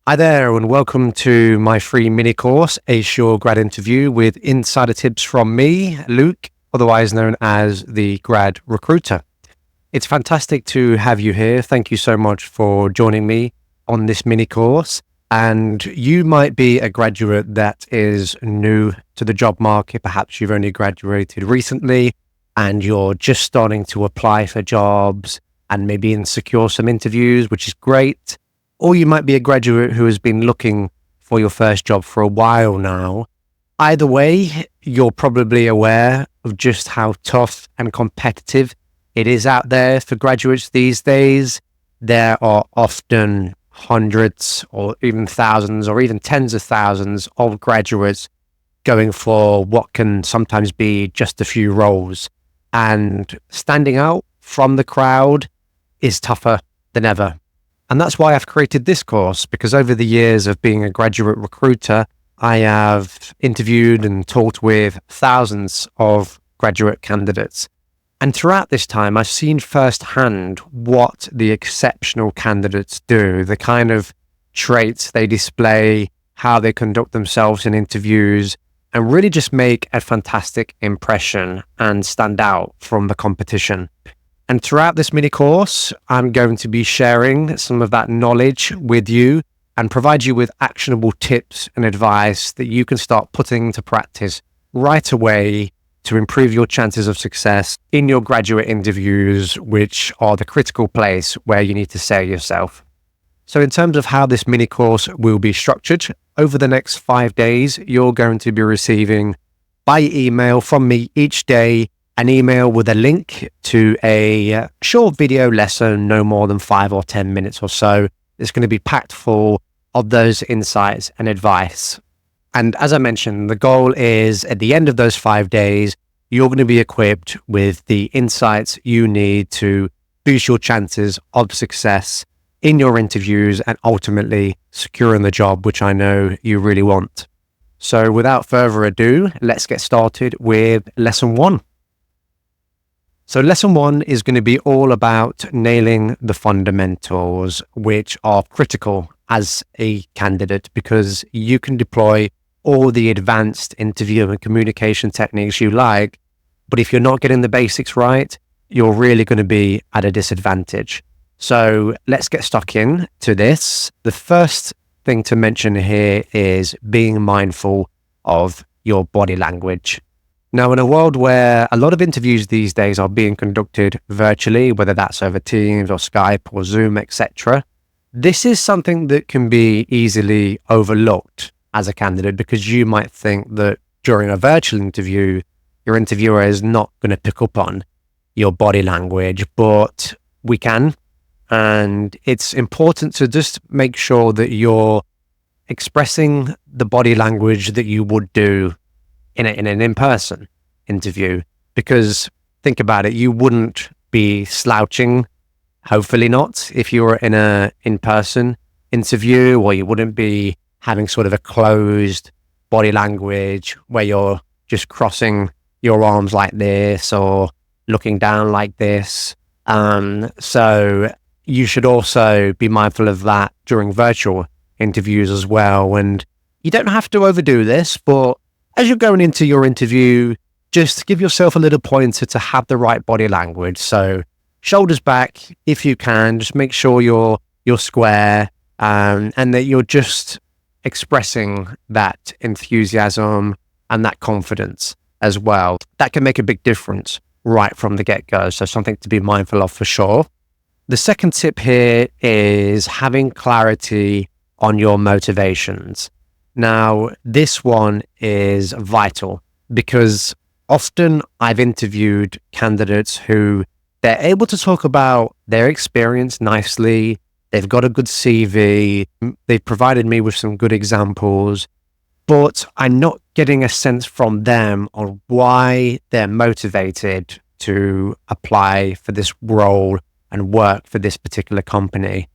Hi there, and welcome to my free mini course, Ace Your Grad Interview, with insider tips from me, Luke, otherwise known as the Grad Recruiter. It's fantastic to have you here. Thank you so much for joining me on this mini course. And you might be a graduate that is new to the job market. Perhaps you've only graduated recently and you're just starting to apply for jobs and maybe even secure some interviews, which is great. Or you might be a graduate who has been looking for your first job for a while now. Either way, you're probably aware of just how tough and competitive it is out there for graduates these days. There are often hundreds or even thousands or even tens of thousands of graduates going for what can sometimes be just a few roles. And standing out from the crowd is tougher than ever. And that's why I've created this course, because over the years of being a graduate recruiter, I have interviewed and talked with thousands of graduate candidates. And throughout this time, I've seen firsthand what the exceptional candidates do, the kind of traits they display, how they conduct themselves in interviews, and really just make a fantastic impression and stand out from the competition. And throughout this mini course, I'm going to be sharing some of that knowledge with you and provide you with actionable tips and advice that you can start putting into practice right away to improve your chances of success in your graduate interviews, which are the critical place where you need to sell yourself. So in terms of how this mini course will be structured, over the next 5 days, you're going to be receiving by email from me each day an email with a link to a short video lesson, no more than 5 or 10 minutes or so. It's going to be packed full of those insights and advice. And as I mentioned, the goal is at the end of those 5 days, you're going to be equipped with the insights you need to boost your chances of success in your interviews and ultimately securing the job, which I know you really want. So without further ado, let's get started with lesson 1. So lesson 1 is going to be all about nailing the fundamentals, which are critical as a candidate because you can deploy all the advanced interview and communication techniques you like, but if you're not getting the basics right, you're really going to be at a disadvantage. So let's get stuck in to this. The first thing to mention here is being mindful of your body language. Now, in a world where a lot of interviews these days are being conducted virtually, whether that's over Teams or Skype or Zoom, etc., this is something that can be easily overlooked as a candidate because you might think that during a virtual interview, your interviewer is not going to pick up on your body language, but we can. And it's important to just make sure that you're expressing the body language that you would do in an in-person interview, because think about it, you wouldn't be slouching, hopefully not, if you were in a in-person interview, or you wouldn't be having sort of a closed body language where you're just crossing your arms like this or looking down like this. So you should also be mindful of that during virtual interviews as well. And you don't have to overdo this, but as you're going into your interview, just give yourself a little pointer to have the right body language. So shoulders back if you can, just make sure you're square, and that you're just expressing that enthusiasm and that confidence as well. That can make a big difference right from the get-go. So something to be mindful of for sure. The second tip here is having clarity on your motivations. Now, this one is vital because often I've interviewed candidates who they're able to talk about their experience nicely. They've got a good CV. They've provided me with some good examples, but I'm not getting a sense from them on why they're motivated to apply for this role and work for this particular company.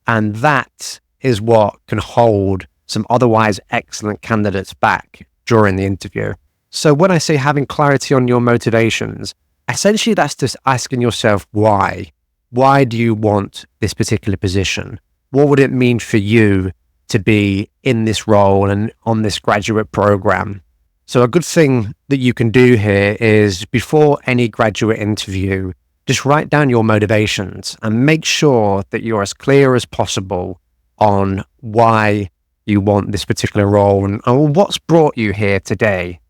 And that is what can hold some otherwise excellent candidates back during the interview. So when I say having clarity on your motivations, essentially that's just asking yourself why. Why do you want this particular position? What would it mean for you to be in this role and on this graduate program. So a good thing that you can do here is before any graduate interview, just write down your motivations and make sure that you're as clear as possible on why you want this particular role and what's brought you here today.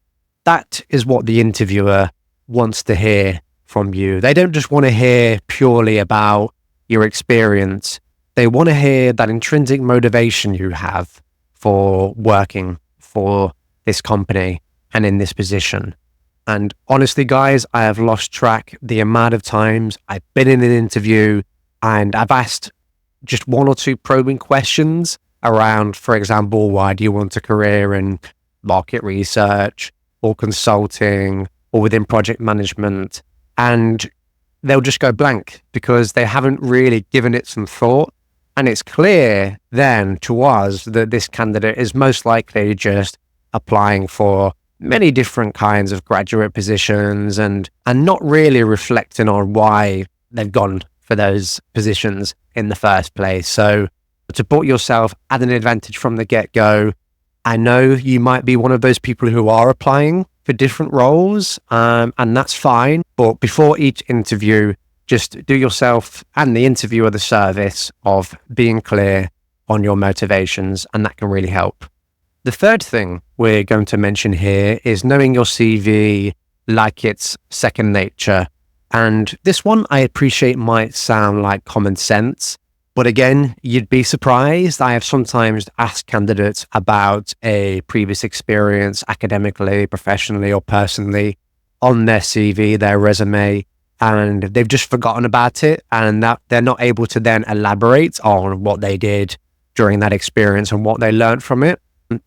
That is what the interviewer wants to hear from you. They don't just want to hear purely about your experience. They want to hear that intrinsic motivation you have for working for this company and in this position. And honestly, guys, I have lost track the amount of times I've been in an interview and I've asked just one or two probing questions around, for example, why do you want a career in market research or consulting or within project management? And they'll just go blank because they haven't really given it some thought. And it's clear then to us that this candidate is most likely just applying for many different kinds of graduate positions and not really reflecting on why they've gone for those positions in the first place. So to put yourself at an advantage from the get-go, I know you might be one of those people who are applying for different roles, and that's fine. But before each interview, just do yourself and the interviewer the service of being clear on your motivations, and that can really help. The third thing we're going to mention here is knowing your CV like it's second nature. And this one I appreciate might sound like common sense, but again, you'd be surprised. I have sometimes asked candidates about a previous experience academically, professionally, or personally on their CV, their resume, and they've just forgotten about it, and that they're not able to then elaborate on what they did during that experience and what they learned from it.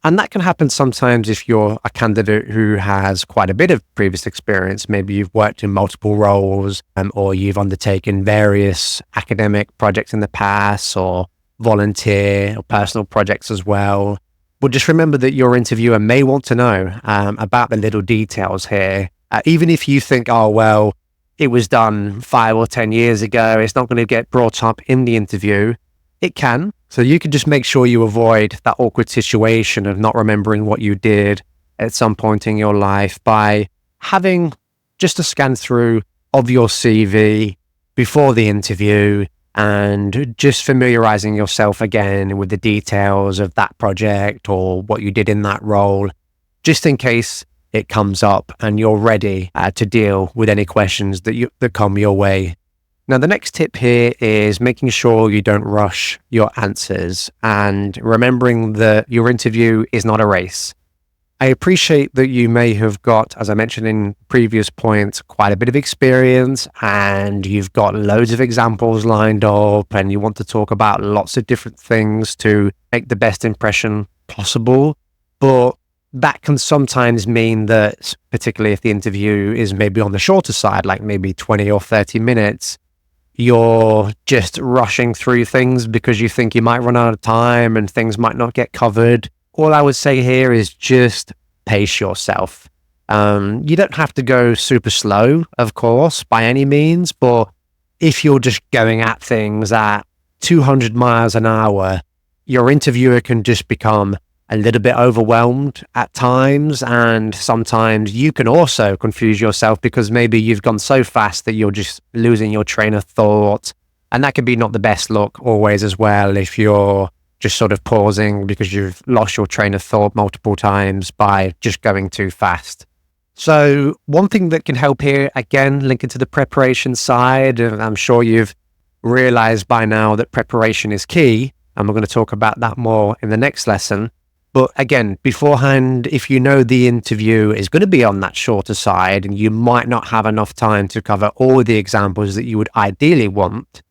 And that can happen sometimes if you're a candidate who has quite a bit of previous experience. Maybe you've worked in multiple roles, or you've undertaken various academic projects in the past, or volunteer or personal projects as well. But just remember that your interviewer may want to know about the little details here. Even if you think, oh, well, it was done 5 or 10 years ago, it's not going to get brought up in the interview. It can. So you can just make sure you avoid that awkward situation of not remembering what you did at some point in your life by having just a scan through of your CV before the interview and just familiarizing yourself again with the details of that project or what you did in that role, just in case it comes up and you're ready to deal with any questions that come your way. Now, the next tip here is making sure you don't rush your answers and remembering that your interview is not a race. I appreciate that you may have got, as I mentioned in previous points, quite a bit of experience and you've got loads of examples lined up and you want to talk about lots of different things to make the best impression possible. But that can sometimes mean that, particularly if the interview is maybe on the shorter side, like maybe 20 or 30 minutes, you're just rushing through things because you think you might run out of time and things might not get covered. All I would say here is just pace yourself. You don't have to go super slow, of course, by any means, but if you're just going at things at 200 miles an hour, your interviewer can just become a little bit overwhelmed at times, and sometimes you can also confuse yourself because maybe you've gone so fast that you're just losing your train of thought, and that can be not the best look always as well if you're just sort of pausing because you've lost your train of thought multiple times by just going too fast. So one thing that can help here, again, linking to the preparation side, and I'm sure you've realized by now that preparation is key, and we're going to talk about that more in the next lesson. But again, beforehand, if you know the interview is going to be on that shorter side and you might not have enough time to cover all the examples that you would ideally want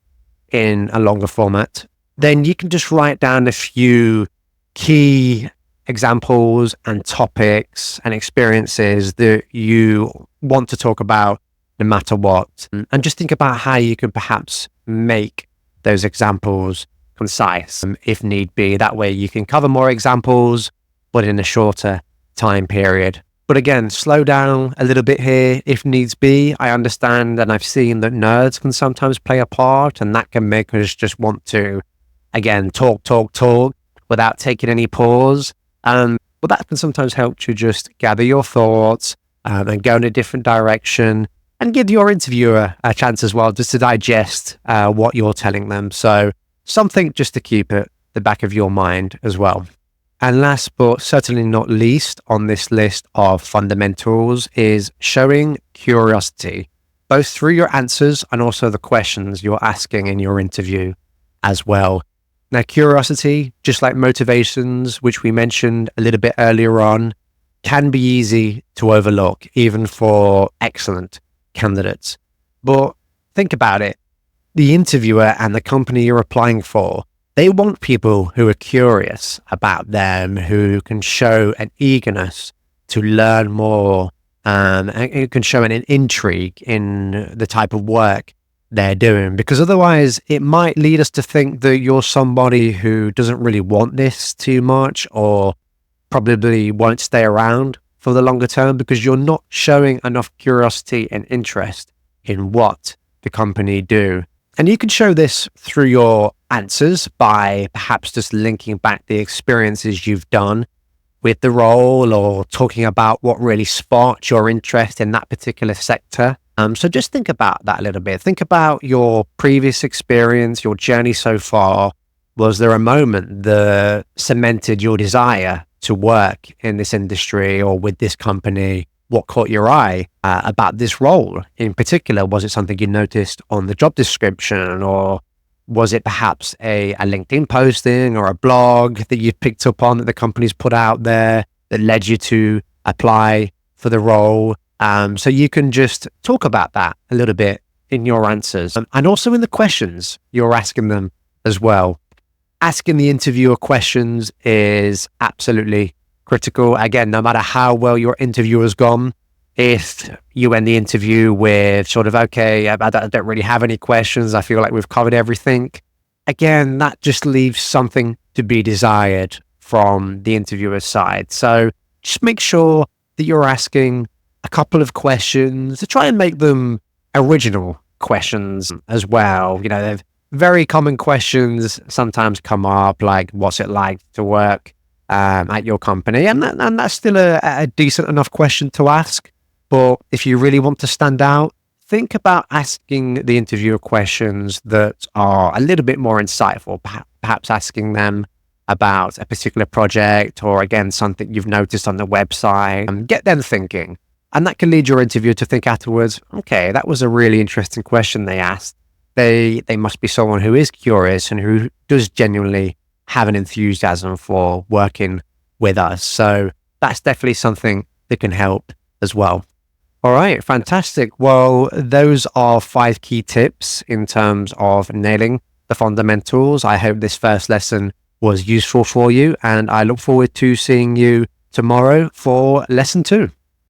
in a longer format, then you can just write down a few key examples and topics and experiences that you want to talk about no matter what. And just think about how you can perhaps make those examples concise if need be. That way you can cover more examples, but in a shorter time period. But again, slow down a little bit here if needs be. I understand and I've seen that nerds can sometimes play a part, and that can make us just want to, again, talk, without taking any pause. But that can sometimes help to just gather your thoughts and go in a different direction and give your interviewer a chance as well just to digest what you're telling them. So something just to keep at the back of your mind as well. And last but certainly not least on this list of fundamentals is showing curiosity, both through your answers and also the questions you're asking in your interview as well. Now, curiosity, just like motivations, which we mentioned a little bit earlier on, can be easy to overlook, even for excellent candidates. But think about it. The interviewer and the company you're applying for, they want people who are curious about them, who can show an eagerness to learn more, and who can show an intrigue in the type of work they're doing. Because otherwise, it might lead us to think that you're somebody who doesn't really want this too much, or probably won't stay around for the longer term because you're not showing enough curiosity and interest in what the company do. And you can show this through your answers by perhaps just linking back the experiences you've done with the role, or talking about what really sparked your interest in that particular sector. So just think about that a little bit. Think about your previous experience, your journey so far. Was there a moment that cemented your desire to work in this industry or with this company? What caught your eye about this role in particular? Was it something you noticed on the job description, or was it perhaps a LinkedIn posting or a blog that you picked up on that the company's put out there that led you to apply for the role? So you can just talk about that a little bit in your answers, and also in the questions you're asking them as well. Asking the interviewer questions is absolutely critical. Again, no matter how well your interview has gone, if you end the interview with sort of, okay, I don't really have any questions, I feel like we've covered everything, again, that just leaves something to be desired from the interviewer's side. So just make sure that you're asking a couple of questions to try and make them original questions as well. You know, they're very common questions sometimes come up, like, what's it like to work at your company? And that's still a decent enough question to ask. But if you really want to stand out, think about asking the interviewer questions that are a little bit more insightful, perhaps asking them about a particular project, or again, something you've noticed on the website, and get them thinking. And that can lead your interviewer to think afterwards, okay, that was a really interesting question they asked. They must be someone who is curious and who does genuinely have an enthusiasm for working with us. So that's definitely something that can help as well. All right, fantastic. Well, those are 5 key tips in terms of nailing the fundamentals. I hope this first lesson was useful for you, and I look forward to seeing you tomorrow for lesson 2.